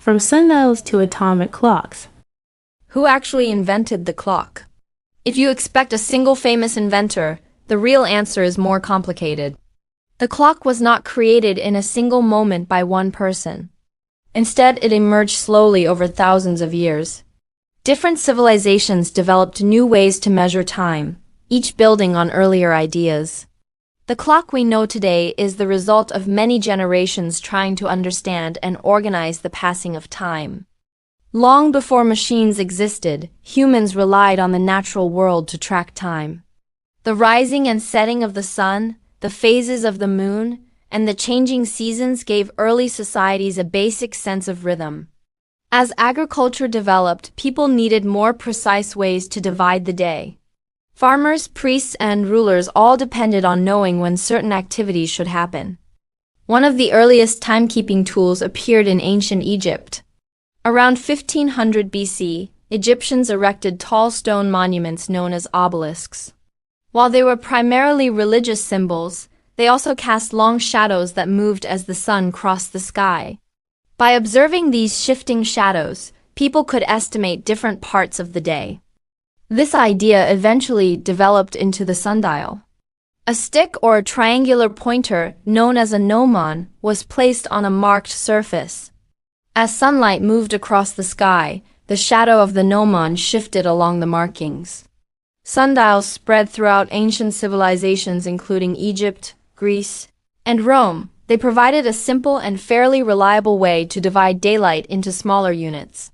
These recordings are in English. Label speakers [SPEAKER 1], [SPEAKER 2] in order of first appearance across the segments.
[SPEAKER 1] from sundials to atomic clocks.
[SPEAKER 2] Who actually invented the clock? If you expect a single famous inventor, the real answer is more complicated. The clock was not created in a single moment by one person. Instead, it emerged slowly over thousands of years. Different civilizations developed new ways to measure time, each building on earlier ideas. The clock we know today is the result of many generations trying to understand and organize the passing of time. Long before machines existed, humans relied on the natural world to track time. The rising and setting of the sun, the phases of the moon, and the changing seasons gave early societies a basic sense of rhythm. As agriculture developed, people needed more precise ways to divide the day. Farmers, priests, and rulers all depended on knowing when certain activities should happen. One of the earliest timekeeping tools appeared in ancient Egypt. Around 1500 BC, Egyptians erected tall stone monuments known as obelisks. While they were primarily religious symbols, they also cast long shadows that moved as the sun crossed the sky. By observing these shifting shadows, people could estimate different parts of the day. This idea eventually developed into the sundial. A stick or a triangular pointer, known as a gnomon, was placed on a marked surface. As sunlight moved across the sky, the shadow of the gnomon shifted along the markings. Sundials spread throughout ancient civilizations including Egypt, Greece, and Rome. They provided a simple and fairly reliable way to divide daylight into smaller units.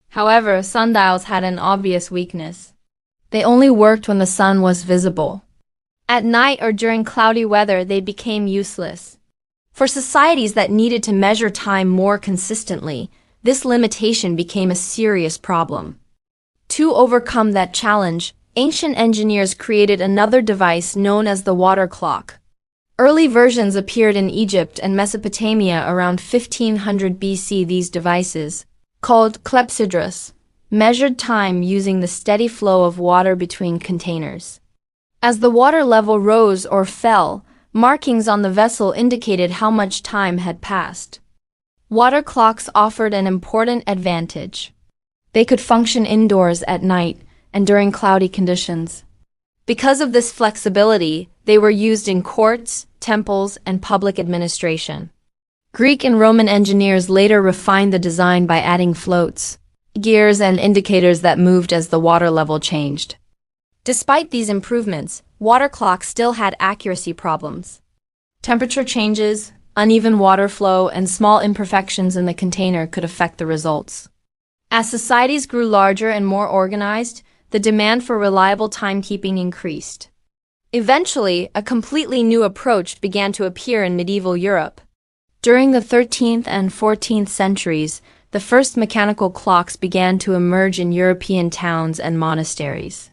[SPEAKER 2] However, sundials had an obvious weakness. They only worked when the sun was visible. At night or during cloudy weather, they became useless. For societies that needed to measure time more consistently, this limitation became a serious problem. To overcome that challenge, ancient engineers created another device known as the water clock. Early versions appeared in Egypt and Mesopotamia around 1500 BC. These devices, called clepsydras, measured time using the steady flow of water between containers. As the water level rose or fell, markings on the vessel indicated how much time had passed. Water clocks offered an important advantage. They could function indoors at night and during cloudy conditions. Because of this flexibility, they were used in courts, temples, and public administration. Greek and Roman engineers later refined the design by adding floats, gears, and indicators that moved as the water level changed. Despite these improvements, water clocks still had accuracy problems. Temperature changes, uneven water flow, and small imperfections in the container could affect the results. As societies grew larger and more organized, the demand for reliable timekeeping increased. Eventually, a completely new approach began to appear in medieval Europe. During the 13th and 14th centuries, the first mechanical clocks began to emerge in European towns and monasteries.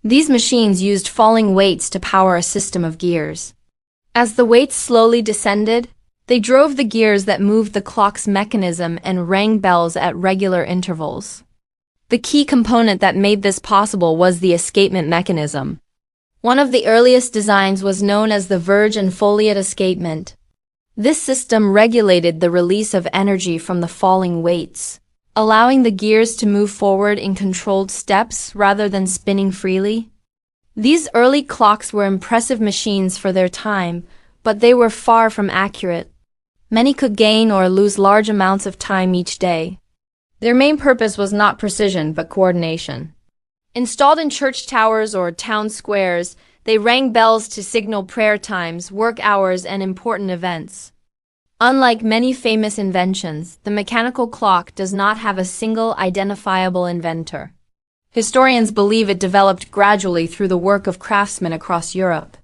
[SPEAKER 2] These machines used falling weights to power a system of gears. As the weights slowly descended, they drove the gears that moved the clock's mechanism and rang bells at regular intervals. The key component that made this possible was the escapement mechanism. One of the earliest designs was known as the verge and foliot escapement. This system regulated the release of energy from the falling weights, allowing the gears to move forward in controlled steps rather than spinning freely. These early clocks were impressive machines for their time, but they were far from accurate. Many could gain or lose large amounts of time each day. Their main purpose was not precision but coordination. Installed in church towers or town squares, they rang bells to signal prayer times, work hours, and important events. Unlike many famous inventions, the mechanical clock does not have a single identifiable inventor. Historians believe it developed gradually through the work of craftsmen across Europe.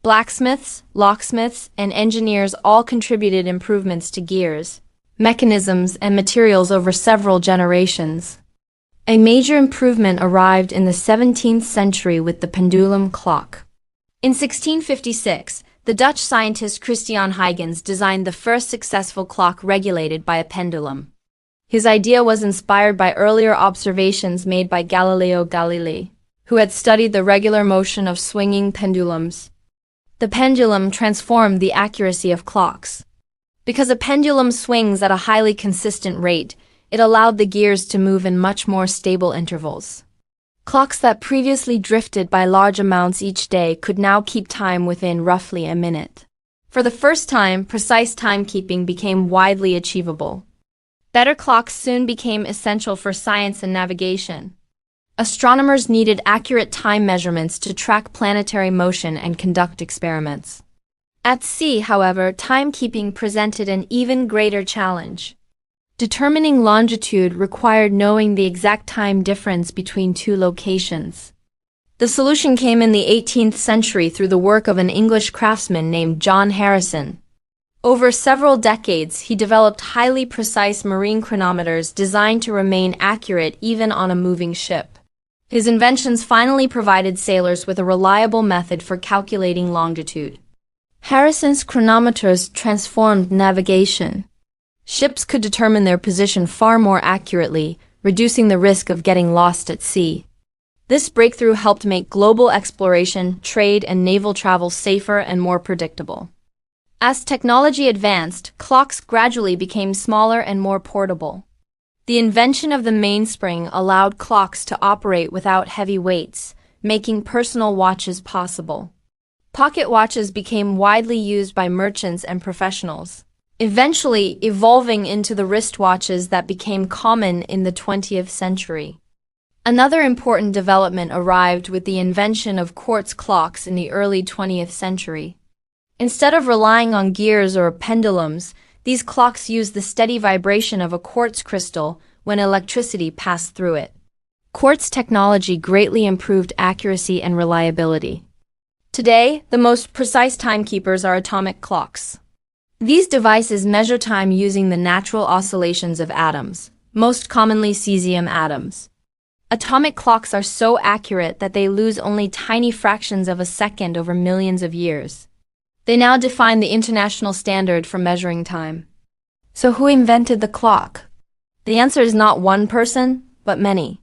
[SPEAKER 2] Blacksmiths, locksmiths, and engineers all contributed improvements to gears, mechanisms, and materials over several generations. A major improvement arrived in the 17th century with the pendulum clock. In 1656, the Dutch scientist Christian Huygens designed the first successful clock regulated by a pendulum. His idea was inspired by earlier observations made by Galileo Galilei, who had studied the regular motion of swinging pendulums. The pendulum transformed the accuracy of clocks. Because a pendulum swings at a highly consistent rate, It allowed the gears to move in much more stable intervals. Clocks that previously drifted by large amounts each day could now keep time within roughly a minute. For the first time, precise timekeeping became widely achievable. Better clocks soon became essential for science and navigation. Astronomers needed accurate time measurements to track planetary motion and conduct experiments. At sea, however, timekeeping presented an even greater challenge. Determining longitude required knowing the exact time difference between two locations. The solution came in the 18th century through the work of an English craftsman named John Harrison. Over several decades, he developed highly precise marine chronometers designed to remain accurate even on a moving ship. His inventions finally provided sailors with a reliable method for calculating longitude. Harrison's chronometers transformed navigation. Ships could determine their position far more accurately, reducing the risk of getting lost at sea. This breakthrough helped make global exploration, trade, and naval travel safer and more predictable. As technology advanced, clocks gradually became smaller and more portable. The invention of the mainspring allowed clocks to operate without heavy weights, making personal watches possible. Pocket watches became widely used by merchants and professionals, eventually evolving into the wristwatches that became common in the 20th century. Another important development arrived with the invention of quartz clocks in the early 20th century. Instead of relying on gears or pendulums, these clocks used the steady vibration of a quartz crystal when electricity passed through it. Quartz technology greatly improved accuracy and reliability. Today, the most precise timekeepers are atomic clocks. These devices measure time using the natural oscillations of atoms, most commonly cesium atoms. Atomic clocks are so accurate that they lose only tiny fractions of a second over millions of years. They now define the international standard for measuring time. So who invented the clock? The answer is not one person, but many.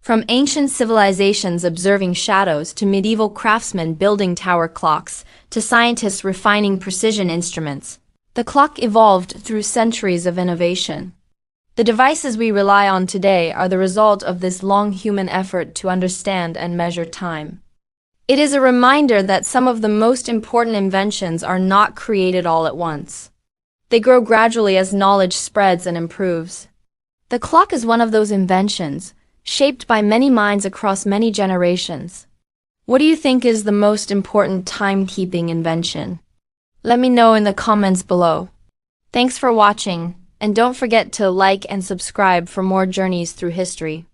[SPEAKER 2] From ancient civilizations observing shadows to medieval craftsmen building tower clocks to scientists refining precision instruments, the clock evolved through centuries of innovation. The devices we rely on today are the result of this long human effort to understand and measure time. It is a reminder that some of the most important inventions are not created all at once. They grow gradually as knowledge spreads and improves. The clock is one of those inventions, shaped by many minds across many generations. What do you think is the most important timekeeping invention? Let me know in the comments below. Thanks for watching, and don't forget to like and subscribe for more journeys through history.